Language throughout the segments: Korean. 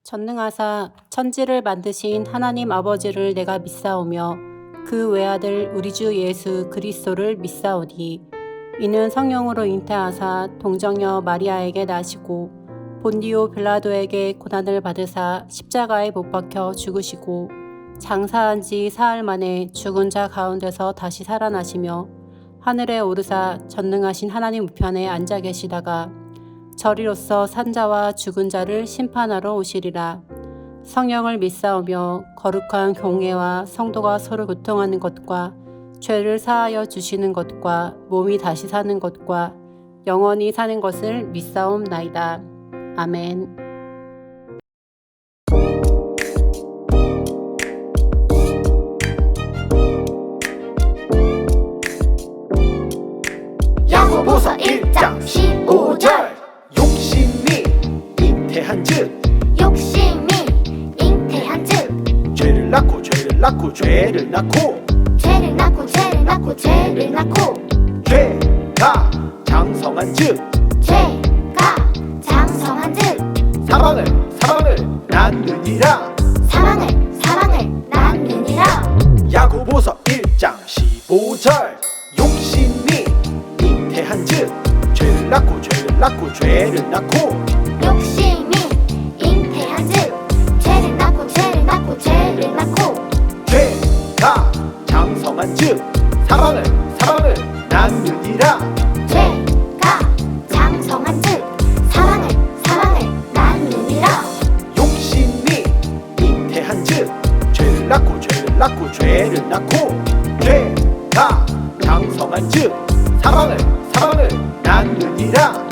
전능하사 천지를 만드신 하나님 아버지를 내가 믿사오며 그 외아들 우리 주 예수 그리스도를 믿사오니 이는 성령으로 잉태하사 동정녀 마리아에게 나시고 본디오 빌라도에게 고난을 받으사 십자가에 못 박혀 죽으시고 장사한 지 사흘 만에 죽은 자 가운데서 다시 살아나시며 하늘에 오르사 전능하신 하나님 우편에 앉아 계시다가 저리로서 산자와 죽은 자를 심판하러 오시리라. 성령을 믿사오며 거룩한 공예와 성도가 서로 교통하는 것과 죄를 사하여 주시는 것과 몸이 다시 사는 것과 영원히 사는 것을 믿사옵나이다. 아멘. 야고보서 1장 15절 욕심이 잉태한즉 죄를 낳고 죄를 낳고 죄를 낳고 죄가 장성한즉 사망을 낳느니라. 야고보서 1장 15절 욕심이 잉태한즉 죄를 낳고 죄를 낳고 죄를 낳고 죄가 장성한즉 사망을 낳느니라. 욕심이 잉태한즉 죄를 낳고 죄를 낳고 죄를 낳고 죄가 장성한즉 사망을 낳느니라.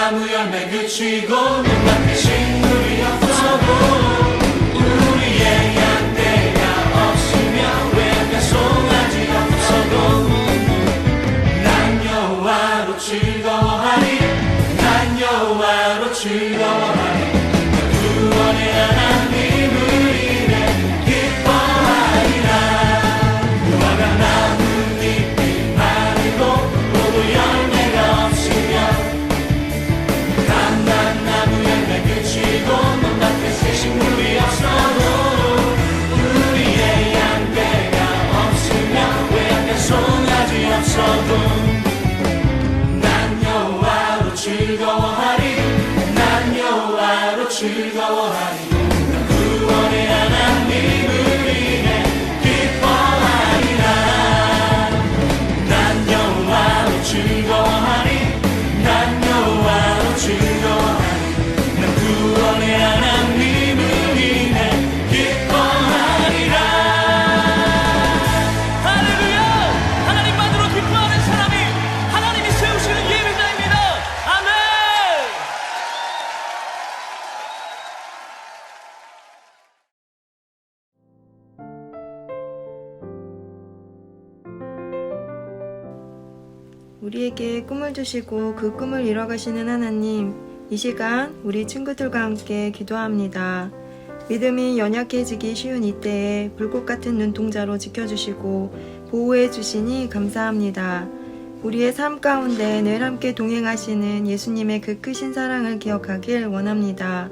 나무 열매 그치고 눈앞에 식물이 없어도 우리의 양떼가 기뻐하리 구원의 하나님을 인해 기뻐하리라 무화과 나뭇잎이 마르고 포도 열매가 없으며 감람나무 열매 그치고 논밭에 새식물이 없어도 우리의 양떼가 없으며 외양간 송아지 없어도 난 여호와로 즐거워하리 난 여호와로 즐거워하리 난 구원의 하나님을 인해 기뻐하리라 난 여호와로 즐거워하리 난 여호와로 즐거워하리 난 구원의 하나님을 인해 기뻐하리라 할렐루야 하나님만으로 기뻐하는 사람이 하나님이 세우시는 예배자입니다 아멘 우리에게 꿈을 주시고 그 꿈을 이뤄가시는 하나님, 이 시간 우리 친구들과 함께 기도합니다. 믿음이 연약해지기 쉬운 이때에 불꽃 같은 눈동자로 지켜주시고 보호해 주시니 감사합니다. 우리의 삶 가운데 늘 함께 동행하시는 예수님의 그 크신 사랑을 기억하길 원합니다.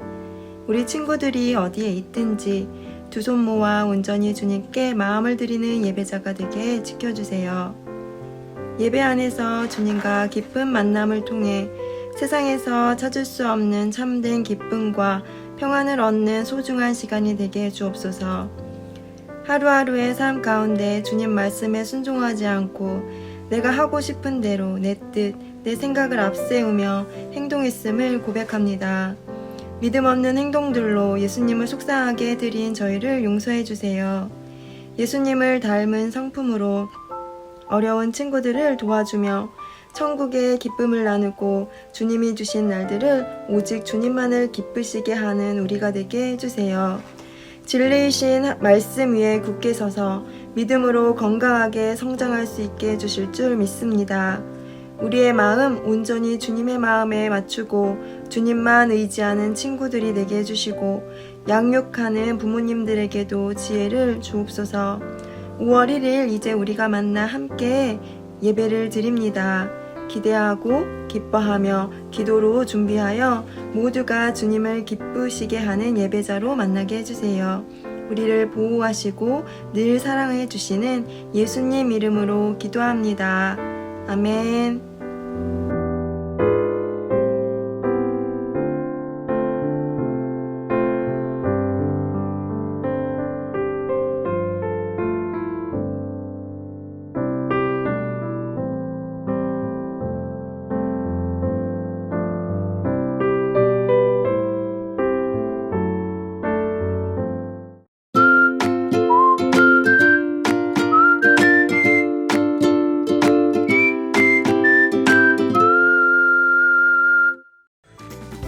우리 친구들이 어디에 있든지 두 손 모아 온전히 주님께 마음을 드리는 예배자가 되게 지켜주세요. 예배 안에서 주님과 깊은 만남을 통해 세상에서 찾을 수 없는 참된 기쁨과 평안을 얻는 소중한 시간이 되게 해주옵소서. 하루하루의 삶 가운데 주님 말씀에 순종하지 않고 내가 하고 싶은 대로 내 뜻, 내 생각을 앞세우며 행동했음을 고백합니다. 믿음 없는 행동들로 예수님을 속상하게 해드린 저희를 용서해 주세요. 예수님을 닮은 성품으로 어려운 친구들을 도와주며 천국의 기쁨을 나누고 주님이 주신 날들을 오직 주님만을 기쁘시게 하는 우리가 되게 해주세요. 진리이신 말씀 위에 굳게 서서 믿음으로 건강하게 성장할 수 있게 해주실 줄 믿습니다. 우리의 마음 온전히 주님의 마음에 맞추고 주님만 의지하는 친구들이 되게 해주시고 양육하는 부모님들에게도 지혜를 주옵소서. 5월 1일 이제 우리가 만나 함께 예배를 드립니다. 기대하고 기뻐하며 기도로 준비하여 모두가 주님을 기쁘시게 하는 예배자로 만나게 해주세요. 우리를 보호하시고 늘 사랑해 주시는 예수님 이름으로 기도합니다. 아멘.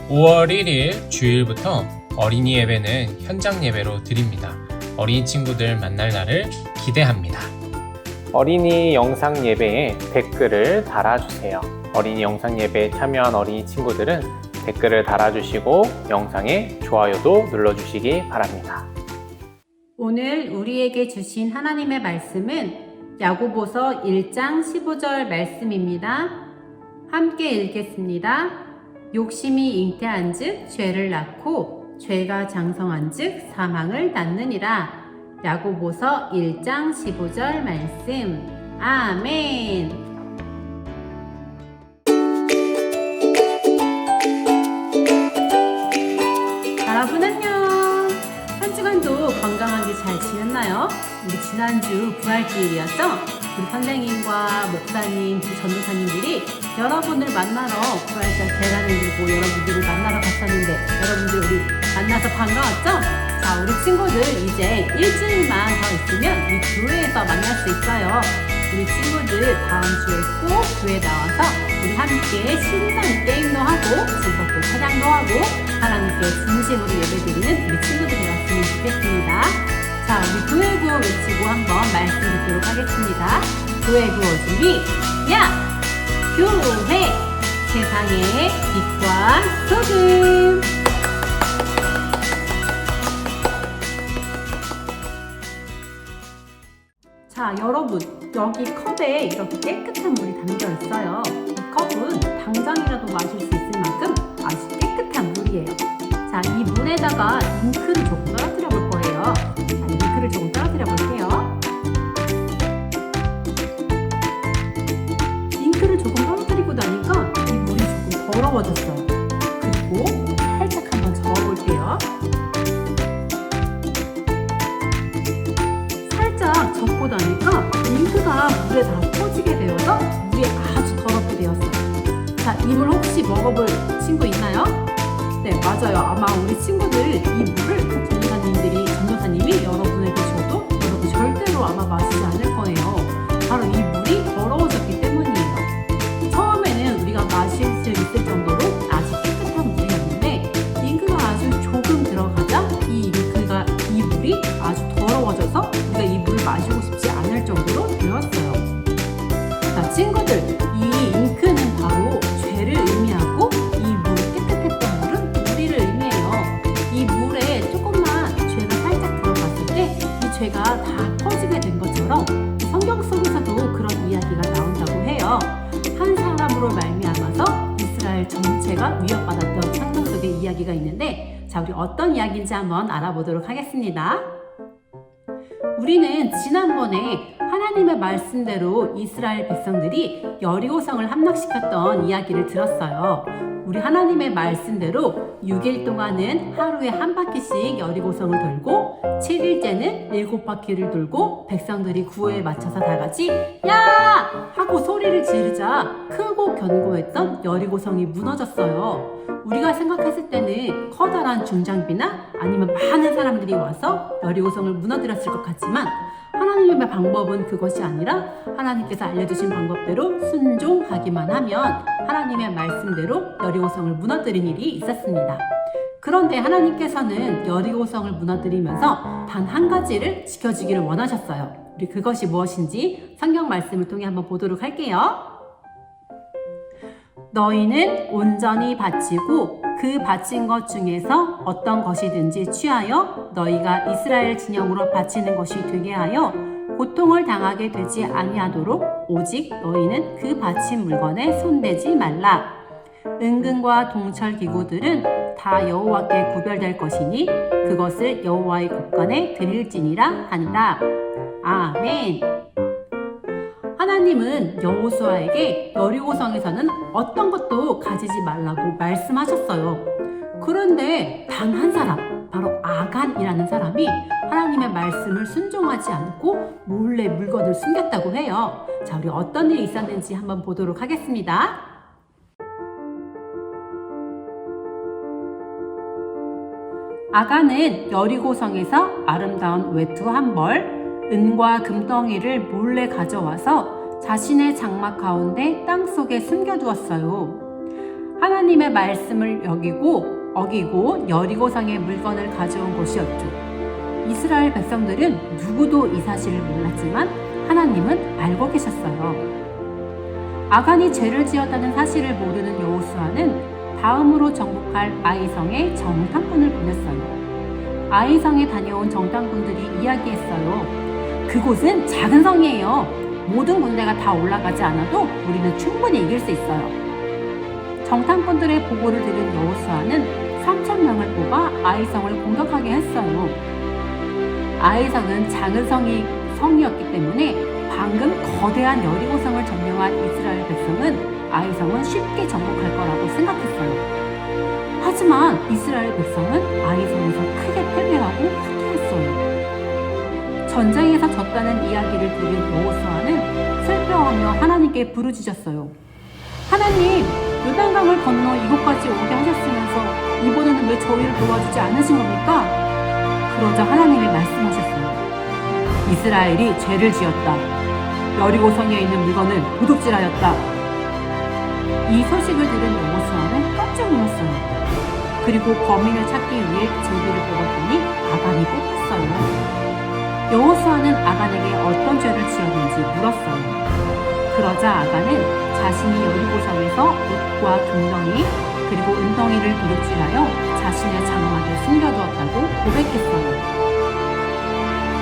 (5월 1일) 주일부터 어린이 예배는 현장 예배로 드립니다. 어린이 친구들 만날 날을 기대합니다. 어린이 영상 예배에 댓글을 달아주세요. 어린이 영상 예배에 참여한 어린이 친구들은 댓글을 달아주시고 영상에 좋아요도 눌러주시기 바랍니다. 오늘 우리에게 주신 하나님의 말씀은 야고보서 1장 15절 말씀입니다. 함께 읽겠습니다. 욕심이 잉태한즉 죄를 낳고 죄가 장성한즉 사망을 낳느니라. 야고보서 1장 15절 말씀. 아멘. 여러분 안녕. 한 주간도 건강하게 잘 지냈나요? 우리 지난주 부활주일이었죠? 우리 선생님과 목사님, 전도사님들이 여러분을 만나러 부활절 계란을 들고 여러분들을 만나러 갔었는데 여러분들 우리 만나서 반가웠죠? 자, 우리 친구들 이제 일주일만 더 있으면 우리 교회에서 만날 수 있어요. 우리 친구들 다음 주에 꼭 교회 나와서 우리 함께 신나는 게임도 하고 즐겁게 찬양도 하고 하나님께 진심으로 예배드리는 우리 친구들이 되었으면 좋겠습니다. 자, 우리 교회 구호 외치고 한번 말씀 듣도록 하겠습니다. 교회 구호 준비, 야! 교회! 세상의 빛과 소금! 여기 컵에 이렇게 깨끗한 물이 담겨 있어요. 이 컵은 당장이라도 마실 수 있을 만큼 아주 깨끗한 물이에요. 자, 이 물에다가 잉크를 조금 떨어뜨려 볼 거예요. 자, 잉크를 조금 떨어뜨려 볼게요. 잉크를 조금 떨어뜨리고 나니까 이 물이 조금 더러워졌어요. 그리고 살짝 한번 저어볼게요. 살짝 젓고 나니까 잉크가 물에 다 퍼지게 되어서 물이 아주 더럽게 되었어요. 자, 이 물 혹시 먹어볼 친구 있나요? 네, 맞아요. 아마 우리 친구들 이 물을 전도사님이 여러분에게 줘도 여러분 절대로 아마 마시지 않을 거예요. 바로 이 물이 더러워졌기 때문이에요. 처음에는 우리가 마실 수 있을 정도로 아주 깨끗한 물이었는데 잉크가 아주 조금 들어가자 이 물이 아주 더러워져서 우리가 이 물을 마시고 싶지 않을 정도로 되었어요. 자, 친구들, 이 잉크는 바로 죄를 의미하고 이 물, 깨끗했던 물은 우리를 의미해요. 이 물에 조금만 죄가 살짝 들어갔을 때 이 죄가 다 퍼지게 된 것처럼 성경 속에서도 그런 이야기가 나온다고 해요. 한 사람으로 말미암아서 이스라엘 전체가 위협받았던 상상 속의 이야기가 있는데, 자, 우리 어떤 이야기인지 한번 알아보도록 하겠습니다. 우리는 지난번에 하나님의 말씀대로 이스라엘 백성들이 여리고성을 함락시켰던 이야기를 들었어요. 우리 하나님의 말씀대로 6일 동안은 하루에 한 바퀴씩 여리고성을 돌고 7일째는 7바퀴를 돌고 백성들이 구호에 맞춰서 다 같이 야! 하고 소리를 지르자 크고 견고했던 여리고성이 무너졌어요. 우리가 생각했을 때는 커다란 중장비나 아니면 많은 사람들이 와서 여리고성을 무너뜨렸을 것 같지만 하나님의 방법은 그것이 아니라 하나님께서 알려주신 방법대로 순종하기만 하면 하나님의 말씀대로 여리고성을 무너뜨린 일이 있었습니다. 그런데 하나님께서는 여리고성을 무너뜨리면서 단 한 가지를 지켜주기를 원하셨어요. 우리 그것이 무엇인지 성경 말씀을 통해 한번 보도록 할게요. 너희는 온전히 바치고 그 바친 것 중에서 어떤 것이든지 취하여 너희가 이스라엘 진영으로 바치는 것이 되게 하여 고통을 당하게 되지 아니하도록 오직 너희는 그 바친 물건에 손대지 말라. 은근과 동철 기구들은 다 여호와께 구별될 것이니 그것을 여호와의 곳간에 드릴지니라 하니라. 아멘. 하나님은 여호수아에게 여리고성에서는 어떤 것도 가지지 말라고 말씀하셨어요. 그런데 단 한 사람, 바로 아간이라는 사람이 하나님의 말씀을 순종하지 않고 몰래 물건을 숨겼다고 해요. 자, 우리 어떤 일이 있었는지 한번 보도록 하겠습니다. 아간은 여리고성에서 아름다운 외투 한 벌, 은과 금덩이를 몰래 가져와서 자신의 장막 가운데 땅속에 숨겨두었어요. 하나님의 말씀을 어기고 여리고성의 물건을 가져온 것이었죠. 이스라엘 백성들은 누구도 이 사실을 몰랐지만 하나님은 알고 계셨어요. 아간이 죄를 지었다는 사실을 모르는 여호수아는 다음으로 정복할 아이성에 정탐꾼을 보냈어요. 아이성에 다녀온 정탐꾼들이 이야기했어요. 그곳은 작은 성이에요. 모든 군대가 다 올라가지 않아도 우리는 충분히 이길 수 있어요. 정탐꾼들의 보고를 들은 여호수아는 3,000명을 뽑아 아이성을 공격하게 했어요. 아이성은 작은 성이었기 때문에 방금 거대한 여리고성을 점령한 이스라엘 백성은 아이성은 쉽게 정복할 거라고 생각했어요. 하지만 이스라엘 백성은 아이성에서 크게 패배하고 후퇴했어요. 전쟁에서 졌다는 이야기를 들은 여호수아는 슬퍼하며 하나님께 부르짖었어요. 하나님, 요단강을 건너 이곳까지 오게 하셨으면서 이번에는 왜 저희를 도와주지 않으신 겁니까? 그러자 하나님이 말씀하셨어요. 이스라엘이 죄를 지었다. 여리고성에 있는 물건은 도둑질하였다. 이 소식을 들은 여호수아는 깜짝 놀랐어요. 그리고 범인을 찾기 위해 제비를 뽑았더니 아간이 뽑혔어요. 여호수아는 아간에게 어떤 죄를 지었는지 물었어요. 그러자 아간은 자신이 여리고성에서 옷과 금덩이 그리고 은덩이를 도둑질하여 자신의 장막에 숨겨두었다고 고백했어요.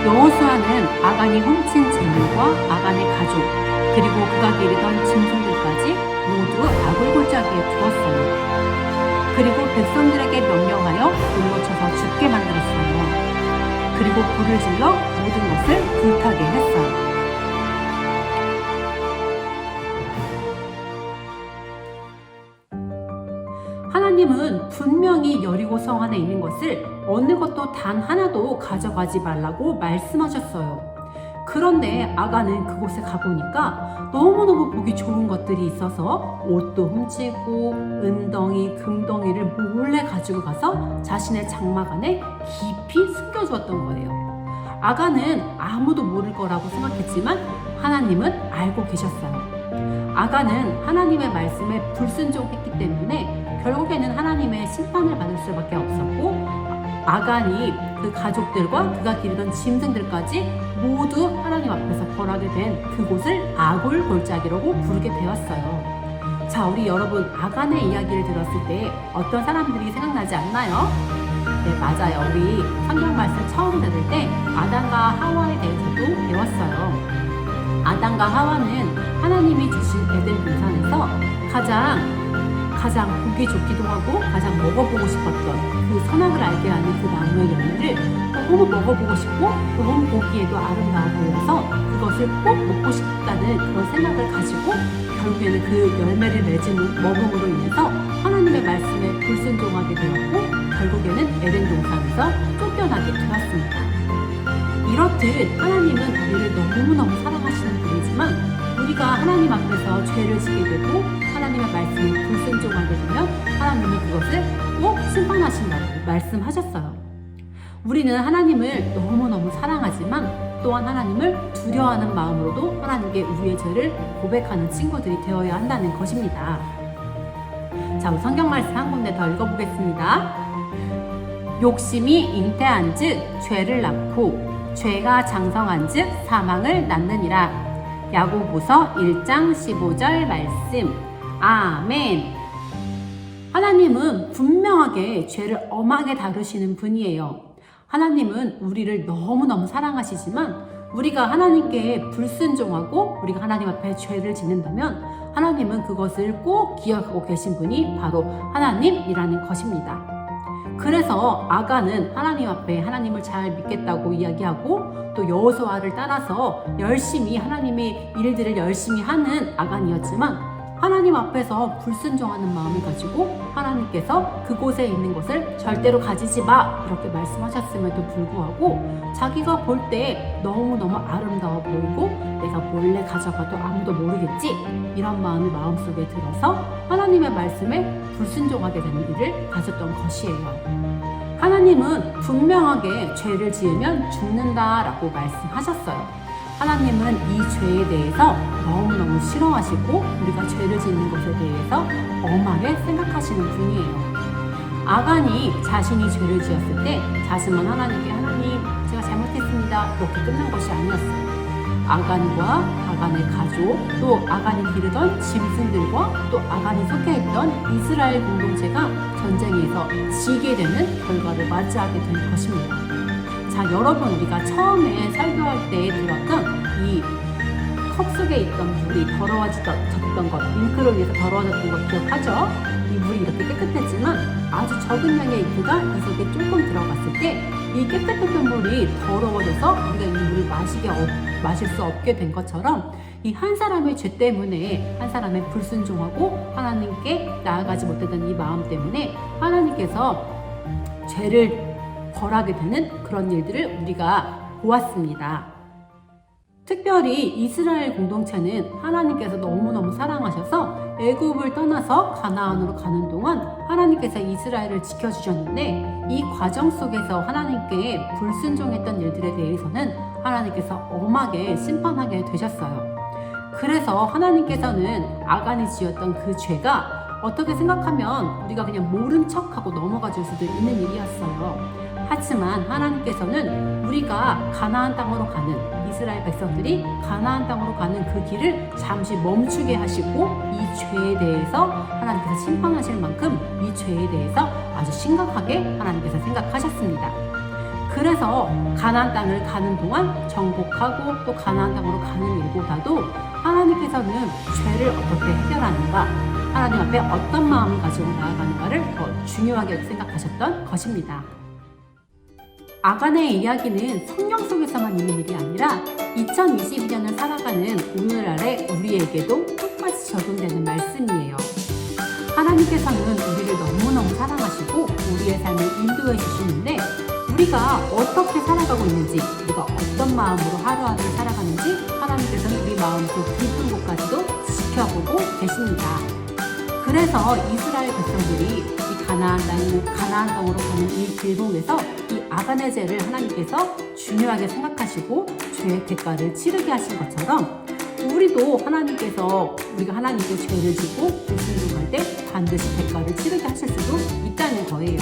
여호수아는 아간이 훔친 재물과 아간의 가족 그리고 그가 기르던 짐승들까지 모두 아굴골짜기에 두었어요. 그리고 백성들에게 명령하여 돌로 쳐서 죽게 만들었어요. 그리고 불을 질러 모든 것을 불타게 했어요. 하나님은 분명히 여리고 성 안에 있는 것을 어느 것도 단 하나도 가져가지 말라고 말씀하셨어요. 그런데 아간은 그곳에 가보니까 너무너무 보기 좋은 것들이 있어서 옷도 훔치고 은덩이, 금덩이를 몰래 가지고 가서 자신의 장막 안에 깊이 숨겨주었던 거예요. 아간은 아무도 모를 거라고 생각했지만 하나님은 알고 계셨어요. 아간은 하나님의 말씀에 불순종했기 때문에 결국에는 하나님의 심판을 받을 수밖에 없었고 아간이 그 가족들과 그가 기르던 짐승들까지 모두 하나님 앞에서 벌하게 된 그곳을 아골 골짜기라고 부르게 되었어요. 자, 우리 여러분 아간의 이야기를 들었을 때 어떤 사람들이 생각나지 않나요? 네, 맞아요. 우리 성경 말씀 처음 들을 때 아담과 하와에 대해서도 배웠어요. 아담과 하와는 하나님이 주신 에덴 동산에서 가장 보기 좋기도 하고 가장 먹어보고 싶었던 그 선악을 알게 하는 그 나무의 열매를 너무 먹어보고 싶고 너무 보기에도 아름다워 보여서 그것을 꼭 먹고 싶다는 그런 생각을 가지고 결국에는 그 열매를 먹음으로 인해서 하나님의 말씀에 불순종하게 되었고 결국에는 에덴 동산에서 쫓겨나게 되었습니다. 이렇듯 하나님은 우리를 너무너무 사랑하시는 분이지만 우리가 하나님 앞에서 죄를 지게 되고 하나님의 말씀에 불순종하게 되면 하나님은 그것을 꼭 심판하신다고 말씀하셨어요. 우리는 하나님을 너무너무 사랑하지만 또한 하나님을 두려워하는 마음으로도 하나님께 우리의 죄를 고백하는 친구들이 되어야 한다는 것입니다. 자, 우리 성경 말씀 한 군데 더 읽어보겠습니다. 욕심이 잉태한 즉 죄를 낳고 죄가 장성한 즉 사망을 낳느니라. 야고보서 1장 15절 말씀. 아멘. 하나님은 분명하게 죄를 엄하게 다루시는 분이에요. 하나님은 우리를 너무너무 사랑하시지만 우리가 하나님께 불순종하고 우리가 하나님 앞에 죄를 짓는다면 하나님은 그것을 꼭 기억하고 계신 분이 바로 하나님이라는 것입니다. 그래서 아간은 하나님 앞에 하나님을 잘 믿겠다고 이야기하고 또 여호수아를 따라서 열심히 하나님의 일들을 열심히 하는 아간이었지만 하나님 앞에서 불순종하는 마음을 가지고 하나님께서 그곳에 있는 것을 절대로 가지지 마 이렇게 말씀하셨음에도 불구하고 자기가 볼 때 너무너무 아름다워 보이고 내가 몰래 가져가도 아무도 모르겠지 이런 마음이 마음속에 들어서 하나님의 말씀에 불순종하게 되는 일을 가졌던 것이에요. 하나님은 분명하게 죄를 지으면 죽는다라고 말씀하셨어요. 하나님은 이 죄에 대해서 너무너무 싫어하시고 우리가 죄를 짓는 것에 대해서 엄하게 생각하시는 분이에요. 아간이 자신이 죄를 지었을 때 자신은 하나님께 하나님 제가 잘못했습니다 이렇게 끝난 것이 아니었어요. 아간과 아간의 가족 또 아간이 기르던 짐승들과 또 아간이 속해있던 이스라엘 공동체가 전쟁에서 지게 되는 결과를 맞이하게 된 것입니다. 자, 여러분 우리가 처음에 설교할 때 들었던 이 컵 속에 있던 물이 더러워졌던 것, 잉크로 인해서 더러워졌던 것 기억하죠? 이 물이 이렇게 깨끗했지만 아주 적은 양의 잉크가 이 속에 조금 들어갔을 때 이 깨끗했던 물이 더러워져서 우리가 이 물을 마실 수 없게 된 것처럼 이 한 사람의 죄 때문에 한 사람의 불순종하고 하나님께 나아가지 못했던 이 마음 때문에 하나님께서 죄를 벌하게 되는 그런 일들을 우리가 보았습니다. 특별히 이스라엘 공동체는 하나님께서 너무너무 사랑하셔서 애굽을 떠나서 가나안으로 가는 동안 하나님께서 이스라엘을 지켜주셨는데 이 과정 속에서 하나님께 불순종했던 일들에 대해서는 하나님께서 엄하게 심판하게 되셨어요. 그래서 하나님께서는 아간이 지었던 그 죄가 어떻게 생각하면 우리가 그냥 모른 척하고 넘어가 줄 수도 있는 일이었어요. 하지만 하나님께서는 우리가 가나안 땅으로 가는 이스라엘 백성들이 가나안 땅으로 가는 그 길을 잠시 멈추게 하시고 이 죄에 대해서 하나님께서 심판하실 만큼 이 죄에 대해서 아주 심각하게 하나님께서 생각하셨습니다. 그래서 가나안 땅을 가는 동안 정복하고 또 가나안 땅으로 가는 일보다도 하나님께서는 죄를 어떻게 해결하는가, 하나님 앞에 어떤 마음을 가지고 나아가는가를 더 중요하게 생각하셨던 것입니다. 아간의 이야기는 성경 속에서만 있는 일이 아니라 2022년을 살아가는 오늘날의 우리에게도 똑같이 적용되는 말씀이에요. 하나님께서는 우리를 너무너무 사랑하시고 우리의 삶을 인도해 주시는데, 우리가 어떻게 살아가고 있는지, 우리가 어떤 마음으로 하루하루를 살아가는지 하나님께서는 우리 마음속 깊은 곳까지도 지켜보고 계십니다. 그래서 이스라엘 백성들이 이 가나안 땅으로 가는 이 길목에서 이 아간의 죄를 하나님께서 중요하게 생각하시고 죄의 대가를 치르게 하신 것처럼, 우리도 하나님께서 우리가 하나님께 죄를 지고 불순종할 때 반드시 대가를 치르게 하실 수도 있다는 거예요.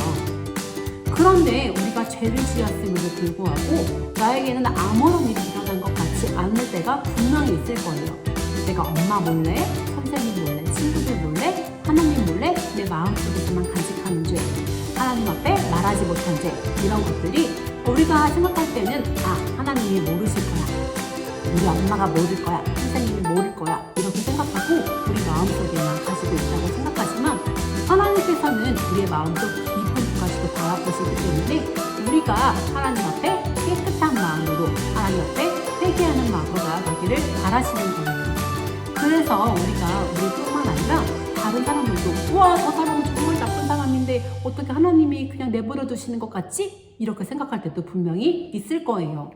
그런데 우리가 죄를 지었음에도 불구하고 나에게는 아무런 일이 일어난 것 같지 않을 때가 분명히 있을 거예요. 내가 엄마 몰래, 선생님 몰래, 친구들 몰래, 하나님 몰래 내 마음속에서만 간직하는 죄, 하나님 앞에 말하지 못한 죄, 이런 것들이 우리가 생각할 때는 하나님이 모르실 거야, 우리 엄마가 모를 거야, 선생님이 모를 거야, 이렇게 생각하고 우리 마음속에만 가지고 있다고 생각하지만, 하나님께서는 우리의 마음속 깊은 곳까지도 바라보시기 때문에 우리가 하나님 앞에 깨끗한 마음으로 하나님 앞에 회개하는 마음으로 나아가기를 바라시는 거예요. 그래서 우리뿐만 아니라 다른 사람들도 우와, 저 사람은 정말 나쁜 사람인데 어떻게 하나님이 그냥 내버려 두시는 것 같지? 이렇게 생각할 때도 분명히 있을 거예요.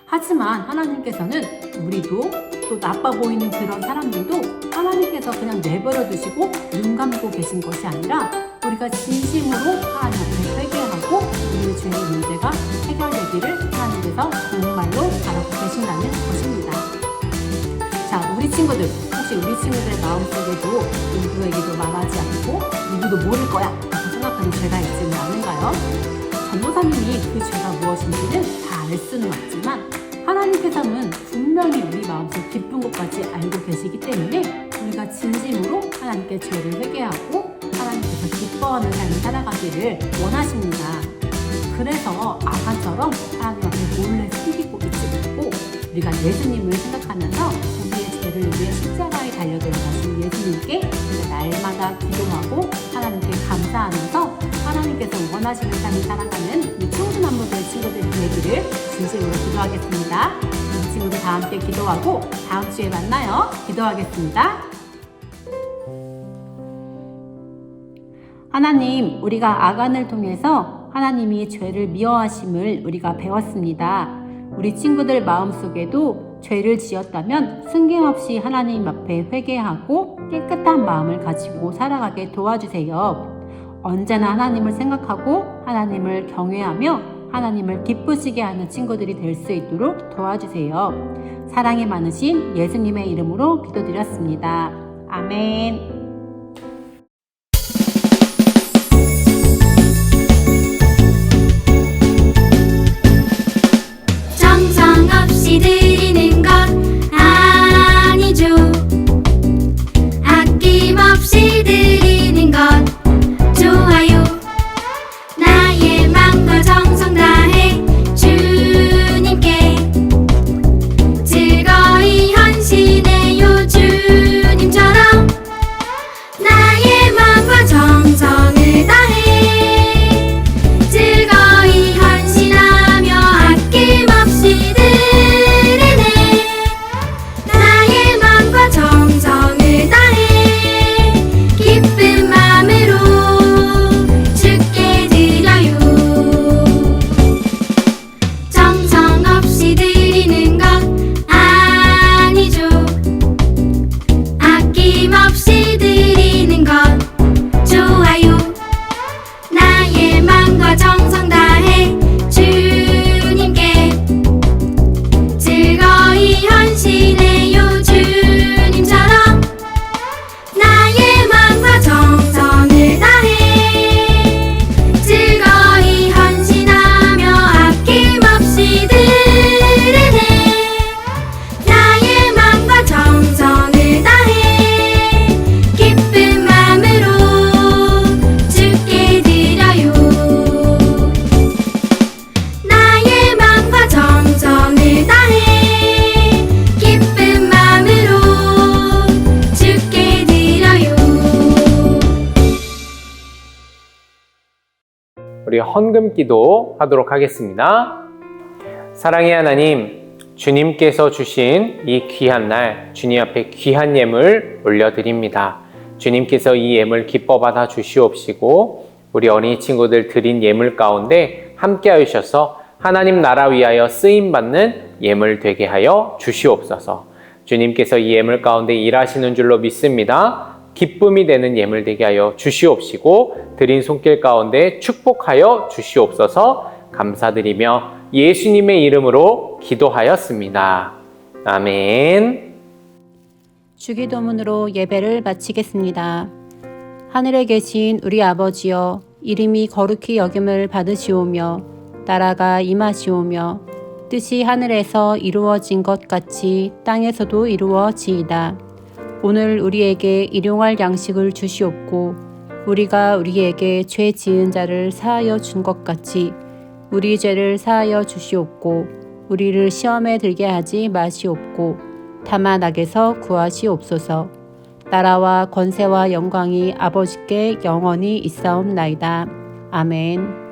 하지만 하나님께서는 우리도 또 나빠 보이는 그런 사람들도 하나님께서 그냥 내버려 두시고 눈 감고 계신 것이 아니라, 우리가 진심으로 하나님 앞에 회개하고 우리의 죄의 문제가 해결되기를 하나님께서 정말로 바라고 계신다는 것입니다. 자, 우리 친구들, 혹시 우리 친구들의 마음속에도 누구에게도 말하지 않고 누구도 모를 거야 라고 생각하는 죄가 있지는 않은가요? 전도사님이 그 죄가 무엇인지는 다 알 수는 없지만 하나님께서는 분명히 우리 마음속 깊은 곳까지 알고 계시기 때문에 우리가 진심으로 하나님께 죄를 회개하고 하나님께서 기뻐하는 삶을 살아가기를 원하십니다. 그래서 아간처럼 하나님 앞에 몰래 숨기고 있지 말고, 우리가 예수님을 생각하면서 우리의 죄를 위해 십자가에 달려 돌아가신 예수님께 우리가 날마다 기도하고 하나님께 감사하면서 하나님께서 원하시는 삶을 살아가는 이 청주남부교회 친구들이 되기를 진심으로 기도하겠습니다. 우리 친구들 다 함께 기도하고 다음 주에 만나요. 기도하겠습니다. 하나님, 우리가 아간을 통해서 하나님이 죄를 미워하심을 우리가 배웠습니다. 우리 친구들 마음속에도 죄를 지었다면 승계없이 하나님 앞에 회개하고 깨끗한 마음을 가지고 살아가게 도와주세요. 언제나 하나님을 생각하고 하나님을 경외하며 하나님을 기쁘시게 하는 친구들이 될 수 있도록 도와주세요. 사랑이 많으신 예수님의 이름으로 기도드렸습니다. 아멘. 정성없이 드리는 것 아니죠. 아낌없이 드리는 것 좋아요. 나의 맘과 정성 다해 주님께 즐거이 헌신해요. 주님처럼 헌금 기도 하도록 하겠습니다. 사랑의 하나님, 주님께서 주신 이 귀한 날 주님 앞에 귀한 예물 올려드립니다. 주님께서 이 예물 기뻐 받아 주시옵시고 우리 어린이 친구들 드린 예물 가운데 함께 하셔서 하나님 나라 위하여 쓰임받는 예물 되게 하여 주시옵소서. 주님께서 이 예물 가운데 일하시는 줄로 믿습니다. 기쁨이 되는 예물 되게 하여 주시옵시고 드린 손길 가운데 축복하여 주시옵소서. 감사드리며 예수님의 이름으로 기도하였습니다. 아멘. 주기도문으로 예배를 마치겠습니다. 하늘에 계신 우리 아버지여, 이름이 거룩히 여김을 받으시오며 나라가 임하시오며 뜻이 하늘에서 이루어진 것 같이 땅에서도 이루어지이다. 오늘 우리에게 일용할 양식을 주시옵고 우리가 우리에게 죄 지은 자를 사하여 준 것 같이 우리 죄를 사하여 주시옵고 우리를 시험에 들게 하지 마시옵고 다만 악에서 구하시옵소서. 나라와 권세와 영광이 아버지께 영원히 있사옵나이다. 아멘.